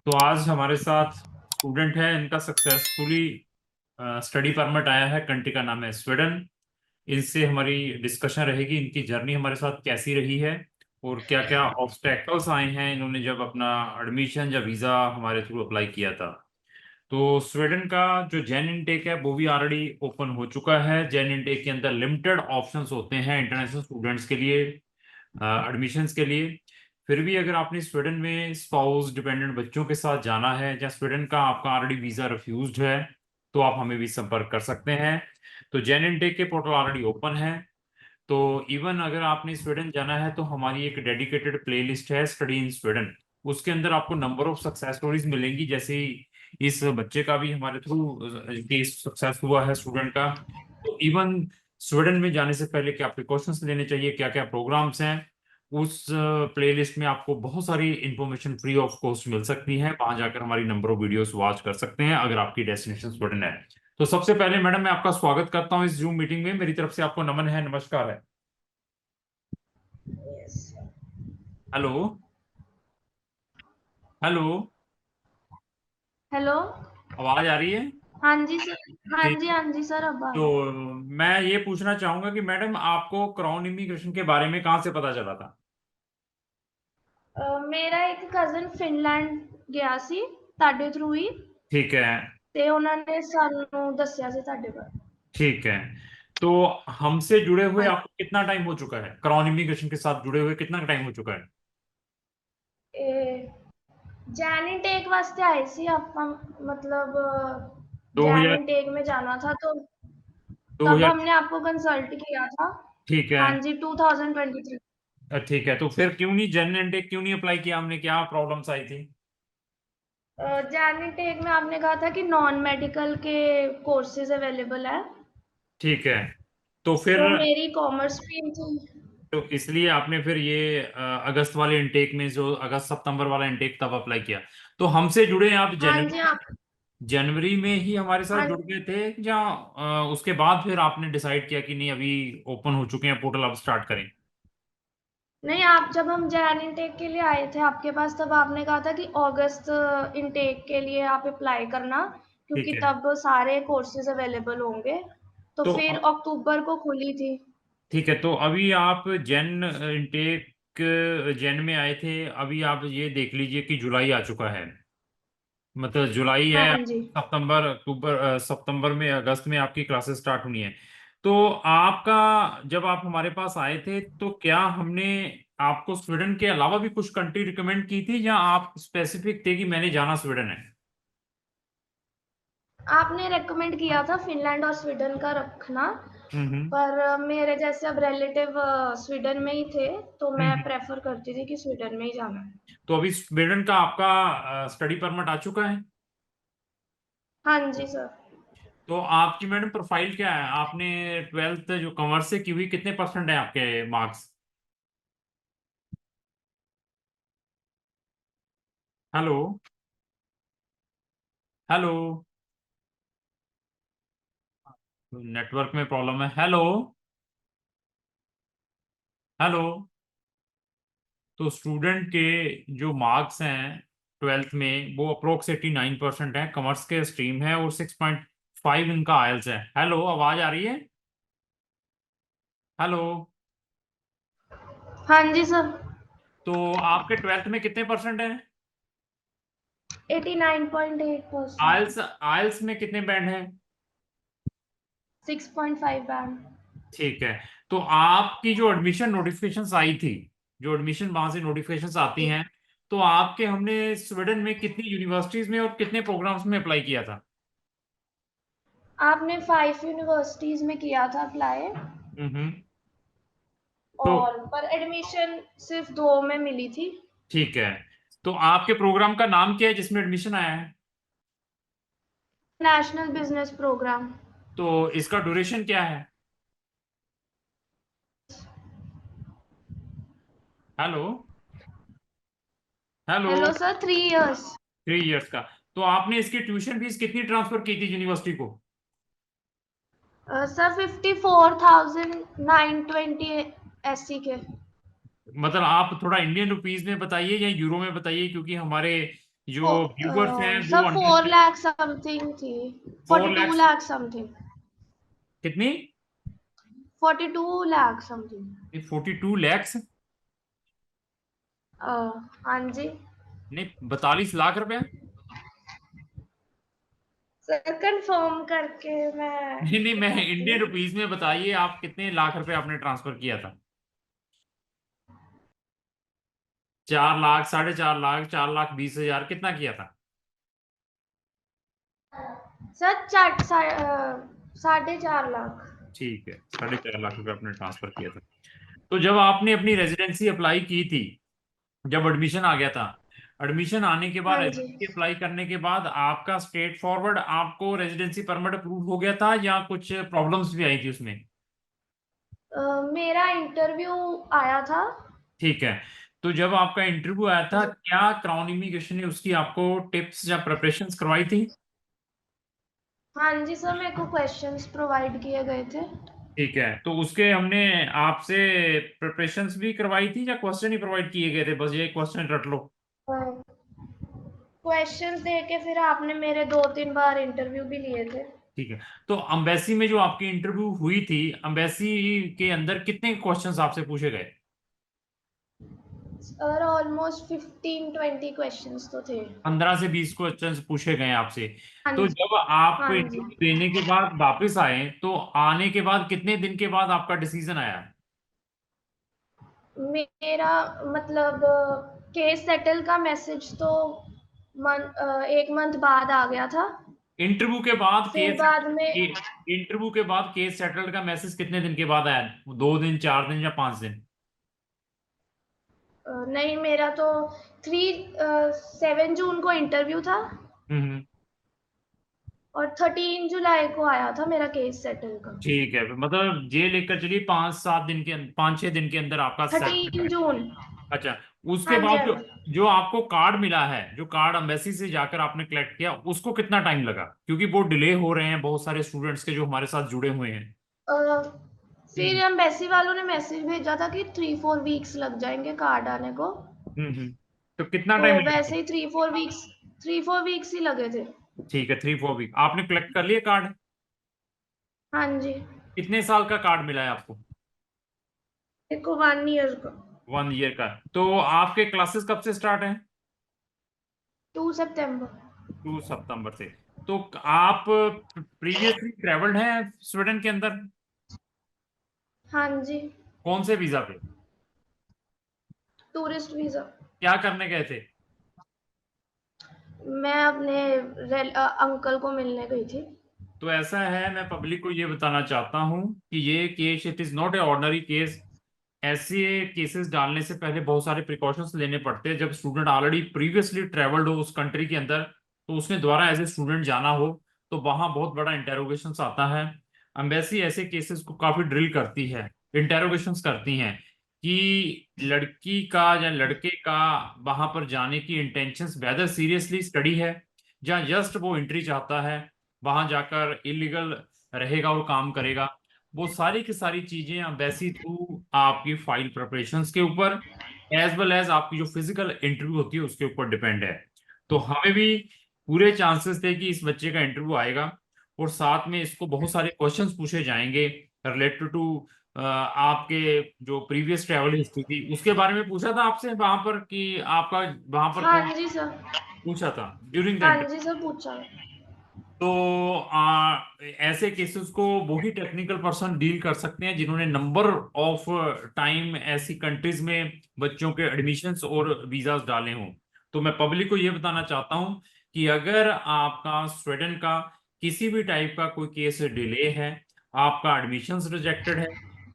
तो आज हमारे साथ स्टूडेंट है, इनका सक्सेसफुली स्टडी परमिट आया है। कंट्री का नाम है स्वीडन। इनसे हमारी डिस्कशन रहेगी, इनकी जर्नी हमारे साथ कैसी रही है और क्या क्या ऑब्स्टेकल्स आए हैं इन्होंने जब अपना एडमिशन या वीज़ा हमारे थ्रू अप्लाई किया था। तो स्वीडन का जो जैन इनटेक है वो भी ऑलरेडी ओपन हो चुका है। जैन इनटेक के अंदर लिमिटेड ऑप्शंस होते हैं इंटरनेशनल स्टूडेंट्स के लिए, एडमिशन्स के लिए। फिर भी अगर आपने स्वीडन में स्पाउस डिपेंडेंट बच्चों के साथ जाना है या स्वीडन का आपका ऑलरेडी वीज़ा रिफ्यूज्ड है तो आप हमें भी संपर्क कर सकते हैं। तो जैन इनटेक के पोर्टल ऑलरेडी ओपन है। तो इवन अगर आपने स्वीडन जाना है तो हमारी एक डेडिकेटेड प्लेलिस्ट है स्टडी इन स्वीडन। उसके अंदर आपको नंबर ऑफ सक्सेस स्टोरीज मिलेंगी, जैसे इस बच्चे का भी हमारे थ्रू केस सक्सेस हुआ है स्टूडेंट का। तो इवन स्वीडन में जाने से पहले क्या प्रिकॉशंस लेने चाहिए, क्या क्या प्रोग्राम्स हैं, उस प्लेलिस्ट में आपको बहुत सारी इंफॉर्मेशन फ्री ऑफ कॉस्ट मिल सकती है। वहां जाकर हमारी नंबर ऑफ वीडियोस वॉच कर सकते हैं अगर आपकी डेस्टिनेशन स्वीडन है। तो सबसे पहले मैडम मैं आपका स्वागत करता हूं इस जूम मीटिंग में। मेरी तरफ से आपको नमन है, नमस्कार है। Yes. हेलो। हेलो। हेलो। आवाज आ रही है? हाँ जी सर। हाँ ठीक। जी, हाँ जी सर, अब आ रही तो मैं ये पूछना चाहूंगा कि मैडम आपको क्राउन इमिग्रेशन के बारे में कहाँ से पता चला था? मेरा एक कज़न फिनलैंड गया सी ਤੁਹਾਡੇ थ्रू ही ठीक है। ਤੇ ਉਹਨਾਂ ਨੇ ਸਾਨੂੰ ਦੱਸਿਆ ਸੀ ਤੁਹਾਡੇ ਬਾਰੇ। ठीक है। तो हमसे जुड़े हुए हाँ। आपको कितना टाइम हो चुका है? क्राउन इमिग्रेशन के साथ जुड़े हुए कितना टाइम हो चुका है? ਇਹ जैनी टेक वास्ते आए सी ਆਪਾਂ, मतलब जैनी 2000। टेक में जाना था तो तब 2000। हमने आपको कंसल्ट किया था। ठीक है। हाँ जी, 2023। ठीक है, तो फिर क्यों नहीं जेन एंड क्यों नहीं अप्लाई किया? हमने क्या प्रॉब्लम्स आई थी? जैनी टेक में आपने कहा था कि नॉन मेडिकल के कोर्सेज अवेलेबल है, ठीक है। तो फिर तो मेरी कॉमर्स स्ट्रीम थी। तो इसलिए आपने फिर ये अगस्त वाले इनटेक में, जो अगस्त सितंबर वाला इनटेक, तब अप्लाई किया। तो हमसे जुड़े आप हाँ जी, आप। जनवरी में ही हमारे साथ हाँ। जुड़ गए थे, या उसके बाद फिर आपने डिसाइड किया कि नहीं अभी ओपन हो चुके हैं पोर्टल, अब स्टार्ट करें? नहीं, आप जब हम जैन इनटेक के लिए आए थे आपके पास, तब आपने कहा था कि अगस्त इनटेक के लिए आप अप्लाई करना, ठीक क्योंकि है। तब सारे कोर्सेज अवेलेबल होंगे। तो तो फिर अक्टूबर को खुली थी। ठीक है, तो अभी आप जेन इनटेक जेन में आए थे, अभी आप ये देख लीजिए कि जुलाई आ चुका है। मतलब जुलाई है, हाँ जी। सितंबर अक्टूबर, सितंबर में अगस्त में आपकी क्लासेस स्टार्ट हुई हैं। तो आपका, जब आप हमारे पास आए थे तो क्या हमने आपको स्वीडन के अलावा भी कुछ कंट्री रिकमेंड की थी, या आप स्पेसिफिक थे कि मैंने जाना स्वीडन है? आपने रेकमेंड किया था फिनलैंड और स्वीडन का रखना, हम्म। पर मेरे जैसे अब रिलेटिव स्वीडन में ही थे, तो मैं हम्म। प्रेफर करती थी कि स्वीडन में ही जाना है। तो अभी स्वीडन का आपका स्टडी परमिट आ चुका है? हाँ जी सर। तो आपकी मैडम प्रोफाइल क्या है? आपने ट्वेल्थ जो कॉमर्स से की हुई, कितने परसेंट है आपके मार्क्स? हेलो। हेलो। नेटवर्क में प्रॉब्लम है। हेलो। हेलो। तो स्टूडेंट के जो मार्क्स हैं ट्वेल्थ में वो अप्रोक्स 89% है, कॉमर्स के स्ट्रीम है, और 6.5 इनका आयल्स है। हेलो, आवाज आ रही है? हेलो। हाँ जी सर। तो आपके ट्वेल्थ में कितने परसेंट है? 89.8%। आयल्स आयल्स में कितने बैंड है? 6.5 बैंड। ठीक है। तो आपकी जो एडमिशन नोटिफिकेशंस आई थी, जो एडमिशन वहां से नोटिफिकेशंस आती हैं, तो आपके हमने स्वीडन में कितनी यूनिवर्सिटीज में और कितने प्रोग्राम्स में अप्लाई किया था? आपने 5 यूनिवर्सिटीज में किया था अप्लाई, हम्म। तो और पर एडमिशन सिर्फ 2 में मिली थी। ठीक है। तो आपके प्रोग्राम का नाम क्या है जिसमें एडमिशन आया है? National business program. तो इसका ड्यूरेशन क्या है? Hello. Hello. Hello sir, 3 years. 3 years का। तो आपने इसकी ट्यूशन फीस कितनी ट्रांसफर की थी यूनिवर्सिटी को? सर 54,920 SC के। मतलब आप थोड़ा इंडियन रुपीस में बताइए या यूरो में बताइए, क्योंकि हमारे जो व्यूवर्स हैं वो सर 4 अंडरस्टैंड। लाख समथिंग थी। 4 42 लाख लाख समथिंग। कितनी? 42 लाख समथिंग। 42 लैक्स? हाँ जी। नहीं, 42 लाख रुपया। सर कंफर्म करके मैं नहीं नहीं, मैं बताती इंडियन हूँ। रुपीज में बताइए, आप कितने लाख रुपए आपने ट्रांसफर किया था? 4 लाख, 4.5 लाख, 4,20,000, कितना किया था? सर 4.5 लाख। ठीक है, 4.5 लाख रुपए आपने ट्रांसफर किया था। तो जब आपने अपनी रेजिडेंसी अप्लाई की थी, जब एडमिशन आ गया था, एडमिशन आने के बाद हाँ जी। रेजिडेंसी अप्लाई करने के बाद आपका स्ट्रेट फॉरवर्ड आपको रेजिडेंसी परमिट अप्रूव हो गया था या कुछ प्रॉब्लम्स भी आई थी उसमें? मेरा इंटरव्यू आया था। ठीक है। तो जब आपका इंटरव्यू आया था, क्या क्राउन इमिग्रेशन ने उसकी आपको टिप्स या प्रिपरेशंस करवाई थी? हाँ जी सर, मेरे को क्वेश्चंस प्रोवाइड किए गए थे। ठीक है, तो उसके हमने आपसे प्रिपरेशंस भी करवाई थी या क्वेश्चन ही प्रोवाइड किए गए थे, बस ये क्वेश्चन रट लो? क्वेश्चंस दे के फिर आपने मेरे 2-3 बार इंटरव्यू भी लिए थे। ठीक है। तो अम्बेसी में जो आपकी इंटरव्यू हुई थी, अम्बेसी के अंदर कितने क्वेश्चंस आपसे पूछे गए? और ऑलमोस्ट 15-20 क्वेश्चंस तो थे। 15 से 20 क्वेश्चंस पूछे गए आपसे। हाँ तो जी। जब आप हाँ जी। इंटरव्यू देने के बाद वापस आए, तो आने के बाद कितने दिन के बाद आपका डिसीजन आया? मेरा मतलब केस सेटल का मैसेज तो 1 मंथ बाद आ गया था। इंटरव्यू के बाद फिर बाद में इंटरव्यू के बाद केस सेटल्ड का मैसेज कितने दिन के बाद आया? 2 दिन, 4 दिन या 5 दिन? नहीं, मेरा तो 7 जून को इंटरव्यू था हम्म। और 13 जुलाई को आया था मेरा केस सेटल का। ठीक है, मतलब ये लेकर चलिए 5-7 दिन के 5-6 दिन के अंदर आपका सेटल। 13 जून। अच्छा। उसके हाँ जी, बाद हाँ जो जी। जो आपको कार्ड मिला है, जो कार्ड एम्बेसी से जाकर आपने कलेक्ट किया, उसको कितना टाइम लगा? क्योंकि वो डिले हो रहे हैं बहुत सारे स्टूडेंट्स के जो हमारे साथ जुड़े हुए हैं। अ, फिर हम्म एम्बेसी वालों ने मैसेज भेजा था कि 3-4 वीक्स लग जाएंगे कार्ड आने को। तो कितना तो टाइम लगा? वैसे ही 3-4 वीक्स ही लगे थे। ठीक है, 3-4 वीक आपने कलेक्ट कर लिया कार्ड? हाँ जी। कितने साल का कार्ड मिला है आपको? मेरे को 1 ईयर का। 1 ईयर का। तो आपके क्लासेस कब से स्टार्ट हैं? 2 सितंबर। 2 सितंबर से। तो आप प्रीवियसली ट्रेवल्ड हैं स्वीडन के अंदर? हाँ जी। कौन से वीजा पे? Tourist visa. क्या करने गए थे? मैं अपने अंकल को मिलने गई थी। तो ऐसा है, मैं पब्लिक को ये बताना चाहता हूँ कि ये case, it is not a ordinary case. ऐसे केसेस डालने से पहले बहुत सारे प्रिकॉशंस लेने पड़ते हैं। जब स्टूडेंट ऑलरेडी प्रीवियसली ट्रेवल्ड हो उस कंट्री के अंदर, तो उसने दोबारा एज ए स्टूडेंट जाना हो, तो वहाँ बहुत बड़ा इंटेरोगेशन आता है। एम्बेसी ऐसे केसेस को काफी ड्रिल करती है, इंटेरोगेशंस करती हैं कि लड़की का या लड़के का वहां पर जाने की इंटेंशंस वेदर सीरियसली स्टडी है, या जस्ट वो एंट्री चाहता है, वहां जाकर इलीगल रहेगा और काम करेगा। वो सारी की सारी चीजें एम्बेसी थ्रू आपकी फाइल प्रिपरेशंस के ऊपर, एज वेल एज आपकी जो फिजिकल इंटरव्यू होती है उसके ऊपर डिपेंड है। तो हमें भी पूरे चांसेस थे कि इस बच्चे का इंटरव्यू आएगा, और साथ में इसको बहुत सारे क्वेश्चंस पूछे जाएंगे रिलेटेड टू आपके जो प्रीवियस ट्रैवल हिस्ट्री थी उसके बारे में पूछा था आपसे वहां पर कि आपका वहां पर कौन? हाँ जी सर। पूछा था ड्यूरिंग द हाँ इंटरव्यू? जी सर, पूछा। तो ऐसे केसेस को वही टेक्निकल पर्सन डील कर सकते हैं जिन्होंने नंबर ऑफ टाइम ऐसी कंट्रीज में बच्चों के एडमिशन्स और वीजास डाले हों। तो मैं पब्लिक को ये बताना चाहता हूं कि अगर आपका स्वीडन का किसी भी टाइप का कोई केस डिले है, आपका एडमिशन्स रिजेक्टेड है,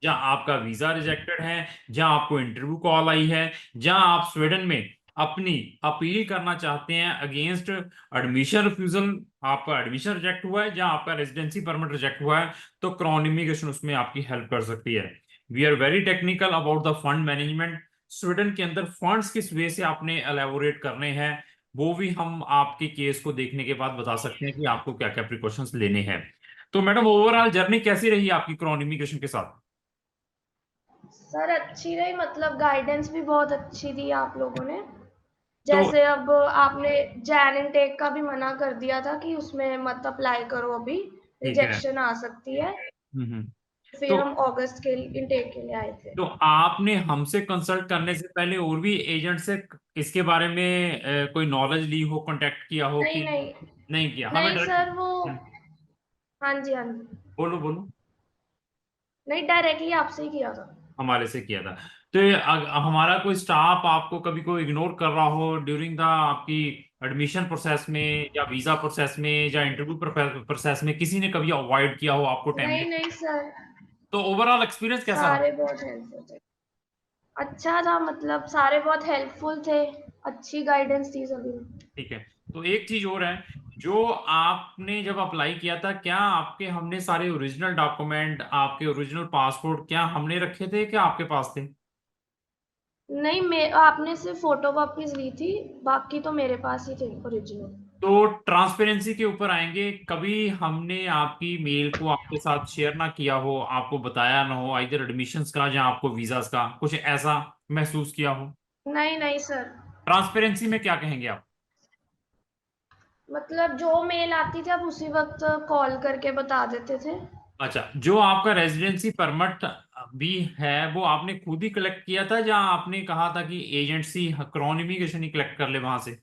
या आपका वीजा रिजेक्टेड है, या आपको इंटरव्यू कॉल आई है, या आप स्वीडन में अपनी अपील करना चाहते हैं अगेंस्ट एडमिशन रिफ्यूजल, आपका एडमिशन रिजेक्ट हुआ है या आपका रेजिडेंसी परमिट रिजेक्ट हुआ है, तो क्राउन इमिग्रेशन उसमें आपकी हेल्प कर सकती है। We are very technical about the fund management. Sweden के अंदर फंड्स किस वे से आपने एलेबोरेट करने हैं, वो भी हम आपके केस को देखने के बाद बता सकते हैं कि आपको क्या क्या प्रिकॉशंस लेने हैं। तो मैडम, ओवरऑल जर्नी कैसी रही आपकी क्राउन इमिग्रेशन के साथ? सर अच्छी रही, मतलब गाइडेंस भी बहुत अच्छी दी आप लोगों ने। तो जैसे अब आपने जैन इनटेक का भी मना कर दिया था कि उसमें मत अप्लाई करो अभी, ठीक है। रिजेक्शन आ सकती है। हम्म। फिर तो हम अगस्त के इनटेक के लिए आए थे। तो आपने हमसे कंसल्ट करने से पहले और भी एजेंट से इसके बारे में कोई नॉलेज ली हो, कांटेक्ट किया हो नहीं कि? नहीं नहीं किया, हमें नहीं डायरेक्ट। सर, वो हाँ जी हाँ जी, बोलो बोलो। नहीं डायरेक्टली आपसे ही किया था। हमारे से किया था। तो ये हमारा कोई स्टाफ आपको कभी कोई इग्नोर कर रहा हो ड्यूरिंग द आपकी एडमिशन प्रोसेस में, या वीजा प्रोसेस में, या इंटरव्यू प्रोसेस में, किसी ने कभी अवॉइड किया हो आपको नहीं टैमरी? नहीं सर, तो ओवरऑल एक्सपीरियंस कैसा रहा? सारे बहुत हेल्पफुल थे। अच्छा था, मतलब सारे बहुत हेल्पफुल थे, अच्छी गाइडेंस थी सभी ने। ठीक है। तो एक चीज और है, जो आपने जब अप्लाई किया था, क्या आपके हमने सारे ओरिजिनल डॉक्यूमेंट, आपके ओरिजिनल पासपोर्ट क्या हमने रखे थे, क्या आपके पास थे? नहीं, मैं आपने सिर्फ फोटो कॉपीज ली थी, बाकी तो मेरे पास ही थे ओरिजिनल। तो ट्रांसपेरेंसी के ऊपर आएंगे, कभी हमने आपकी मेल को आपके साथ शेयर ना किया हो, आपको बताया ना हो, आइदर एडमिशंस का या आपको वीजास का, कुछ ऐसा महसूस किया हो? नहीं नहीं सर, ट्रांसपेरेंसी में क्या कहेंगे आप? मतलब जो मेल आती थी आप उसी वक्त कॉल करके बता देते थे। अच्छा, जो आपका रेजिडेंसी परमिट भी है, वो आपने खुद ही कलेक्ट किया था, या आपने कहा था कि एजेंसी क्रॉन इमिग्रेशन ही कलेक्ट कर ले वहां से?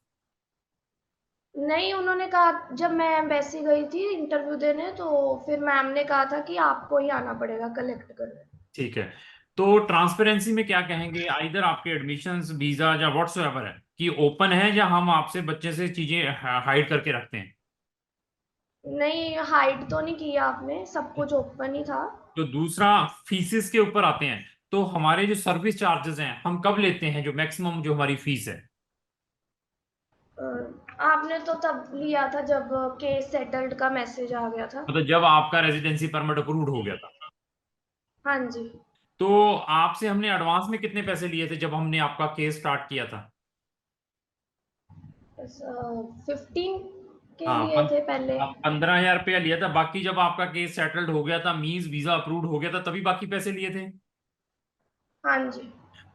नहीं, उन्होंने कहा, जब मैं एम्बेसी गई थी इंटरव्यू देने, तो फिर मैम ने कहा था कि आपको ही आना पड़ेगा कलेक्ट करने। ठीक है। तो ट्रांसपेरेंसी में क्या कहेंगे, आइदर आपके एडमिशंस, वीजा या व्हाट्सएवर है कि ओपन है, या हम आपसे बच्चे से चीजें हाइड करके रखते हैं? नहीं, हाइड तो नहीं किया आपने, सब कुछ ओपन ही था। तो दूसरा, फीसिस के ऊपर आते हैं। तो हमारे जो सर्विस चार्जेस हैं, हम कब लेते हैं, जो मैक्सिमम जो हमारी फीस है? अ, आपने तो तब लिया था जब केस सेटल्ड का मैसेज आ गया था। मतलब जब आपका रेजिडेंसी परमिट अप्रूव्ड हो गया था। हाँ जी, तो आपसे हमने एडवांस में कितने पैसे लिए थे जब हमने आपका केस स्टार्ट किया था? 15 के हाँ, लिए थे पहले। 15,000 रुपया लिया था। बाकी जब आपका केस सेटल्ड हो गया था, मींस वीजा अप्रूव्ड हो गया था, तभी बाकी पैसे लिए थे। हाँ जी,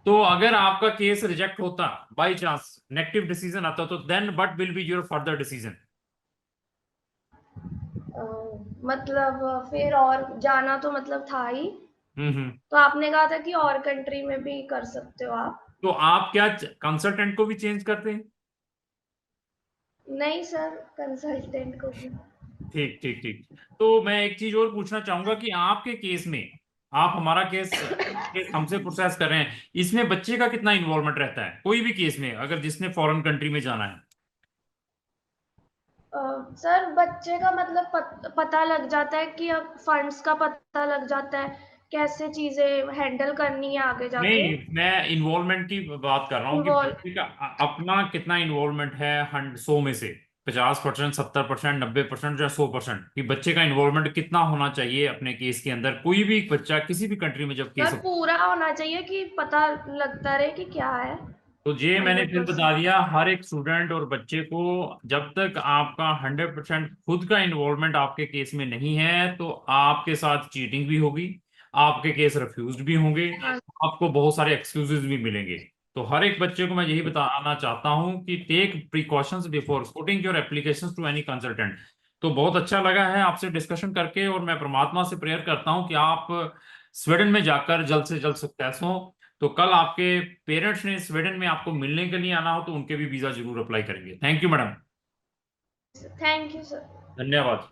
तो अगर आपका केस रिजेक्ट होता, बाई चांस नेगेटिव डिसीजन आता, तो then what will be your further decision? Uh, मतलब फिर और जाना तो मतलब था ही। हम्म। तो आपने कहा था कि और कंट्री में भी कर सकते हो आप। तो आप क्या कंसल्टेंट को भी चेंज करते हैं? नहीं सर, कंसल्टेंट को भी। ठीक ठीक ठीक। तो मैं एक चीज और पूछना चाहूंगा कि आपके केस में, आप हमारा केस हमसे प्रोसेस कर रहे हैं, इसमें बच्चे का कितना इन्वॉल्वमेंट रहता है, कोई भी केस में अगर जिसने फॉरेन कंट्री में जाना है? सर, बच्चे का मतलब पता लग जाता है कि अब फंड्स का पता लग जाता है, कैसे चीजें हैंडल करनी है आगे जाके। नहीं, मैं इन्वॉल्वमेंट की बात कर रहा हूँ कि इन्वॉल्व बच्चे का अपना कितना इन्वॉल्वमेंट है, 100 में से 50%, 70%, 90% या 100%, कि बच्चे का इन्वॉल्वमेंट कितना होना चाहिए अपने केस के अंदर, कोई भी बच्चा किसी भी कंट्री में जब केस। सर पूरा होना चाहिए कि पता लगता रहे कि क्या है। तो ये मैंने फिर बता 100%। दिया, हर एक स्टूडेंट और बच्चे को, जब तक आपका 100% खुद का इन्वॉल्वमेंट आपके केस में नहीं है, तो आपके साथ चीटिंग भी होगी, आपके केस रिफ्यूज्ड भी होंगे, हाँ। आपको बहुत सारे एक्सक्यूजेस भी मिलेंगे। तो हर एक बच्चे को मैं यही बताना चाहता हूँ कि take precautions before putting your applications to any consultant. तो बहुत अच्छा लगा है आपसे डिस्कशन करके, और मैं परमात्मा से प्रेयर करता हूँ कि आप स्वीडन में जाकर जल्द से जल्द सक्सेस हो। तो कल आपके पेरेंट्स ने स्वीडन में आपको मिलने के लिए आना हो, तो उनके भी वीजा जरूर अप्लाई करेंगे। Thank you madam. Thank you sir. धन्यवाद।